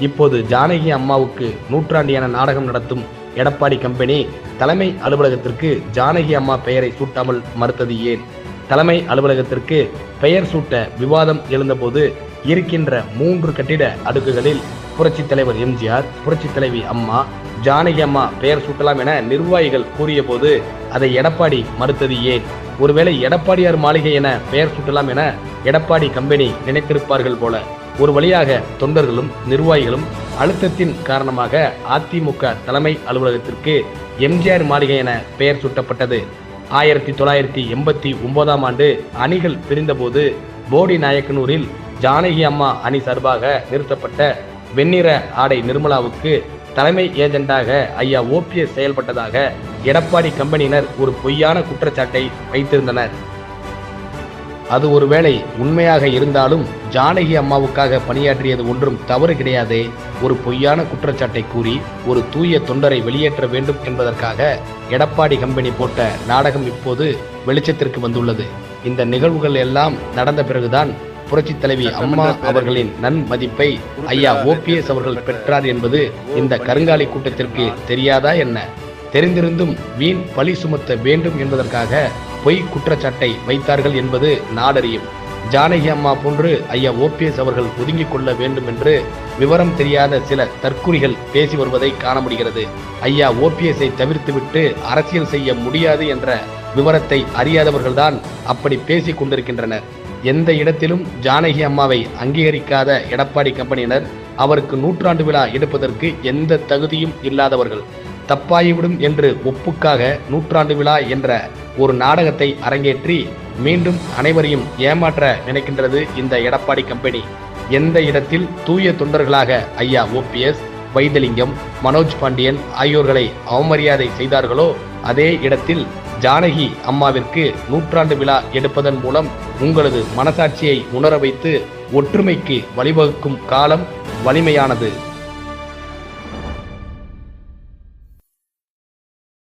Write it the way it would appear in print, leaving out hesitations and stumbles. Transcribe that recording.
இப்போது ஜானகி அம்மாவுக்கு நூற்றாண்டியான நாடகம் நடத்தும் எடப்பாடி கம்பெனி தலைமை அலுவலகத்திற்கு ஜானகி அம்மா பெயரை சூட்டாமல் மறுத்தது ஏன்? தலைமை அலுவலகத்திற்கு பெயர் சூட்ட விவாதம் எழுந்தபோது இருக்கின்ற 3 கட்டிட அடுக்குகளில் புரட்சி தலைவர் எம்ஜிஆர், புரட்சி தலைவி அம்மா, ஜானகி அம்மா பெயர் சூட்டலாம் என நிர்வாகிகள் கூறிய போது அதை எடப்பாடி மறுத்தது ஏன்? ஒருவேளை எடப்பாடியார் மாளிகை என பெயர் சூட்டலாம் என எடப்பாடி கம்பெனி நினைத்திருப்பார்கள் போல. ஒரு வழியாக தொண்டர்களும் நிர்வாகிகளும் அழுத்தத்தின் காரணமாக அதிமுக தலைமை அலுவலகத்திற்கு எம்ஜிஆர் மாளிகை என பெயர் சூட்டப்பட்டது. 1989ஆம் ஆண்டு அணிகள் பிரிந்தபோது போடி நாயக்கனூரில் ஜானகி அம்மா அணி சார்பாக நிறுத்தப்பட்ட வெண்ணிற ஆடை நிர்மலாவுக்கு தலைமை ஏஜெண்டாக ஐயா ஓபிஎஸ் செயல்பட்டதாக எடப்பாடி கம்பெனியினர் ஒரு பொய்யான குற்றச்சாட்டை வைத்திருந்தனர். அது ஒருவேளை உண்மையாக இருந்தாலும் ஜானகி அம்மாவுக்காக பணியாற்றியது ஒன்றும் தவறு கிடையாதே. ஒரு பொய்யான குற்றச்சாட்டை கூறி ஒரு தூய தொண்டரை வெளியேற்ற வேண்டும் என்பதற்காக எடப்பாடி கம்பெனி போட்ட நாடகம் இப்போது வெளிச்சத்திற்கு வந்துள்ளது. இந்த நிகழ்வுகள் எல்லாம் நடந்த பிறகுதான் புரட்சி தலைவி அம்மா அவர்களின் நன்மதிப்பை ஐயா ஓபிஎஸ் அவர்கள் பெற்றார் என்பது இந்த கருங்காலி கூட்டத்திற்கு தெரியாதா என்ன? தெரிந்திருந்தும் வீண் பழி சுமத்த வேண்டும் என்பதற்காக பொய் குற்றச்சாட்டை வைத்தார்கள் என்பது நாடறியும். ஜானகி அம்மா போன்று ஐயா ஓபிஎஸ் அவர்கள் ஒதுங்கிக் கொள்ள வேண்டும் என்று விவரம் தெரியாத சில தற்குறிகள் பேசி வருவதை காண முடிகிறது. ஐயா ஓபிஎஸ்ஐ தவிர்த்துவிட்டு அரசியல் செய்ய முடியாது என்ற விவரத்தை அறியாதவர்கள்தான் அப்படி பேசி கொண்டிருக்கின்றனர். எந்த இடத்திலும் ஜானகி அம்மாவை அங்கீகரிக்காத எடப்பாடி கம்பெனியினர் அவருக்கு நூற்றாண்டு விழா எடுப்பதற்கு எந்த தகுதியும் இல்லாதவர்கள். தப்பாகிவிடும் என்று ஒப்புக்காக நூற்றாண்டு விழா என்ற ஒரு நாடகத்தை அரங்கேற்றி மீண்டும் அனைவரையும் ஏமாற்ற நினைக்கின்றது இந்த எடப்பாடி கம்பெனி. எந்த இடத்தில் தூய தொண்டர்களாக ஐயா ஓபிஎஸ், வைத்திலிங்கம், மனோஜ் பாண்டியன் ஆகியோர்களை அவமரியாதை செய்தார்களோ அதே இடத்தில் ஜானகி அம்மாவிற்கு நூற்றாண்டு விழா எடுப்பதன் மூலம் உங்களது மனசாட்சியை உணர வைத்து ஒற்றுமைக்கு வழிவகுக்கும் காலம் வலிமையானது.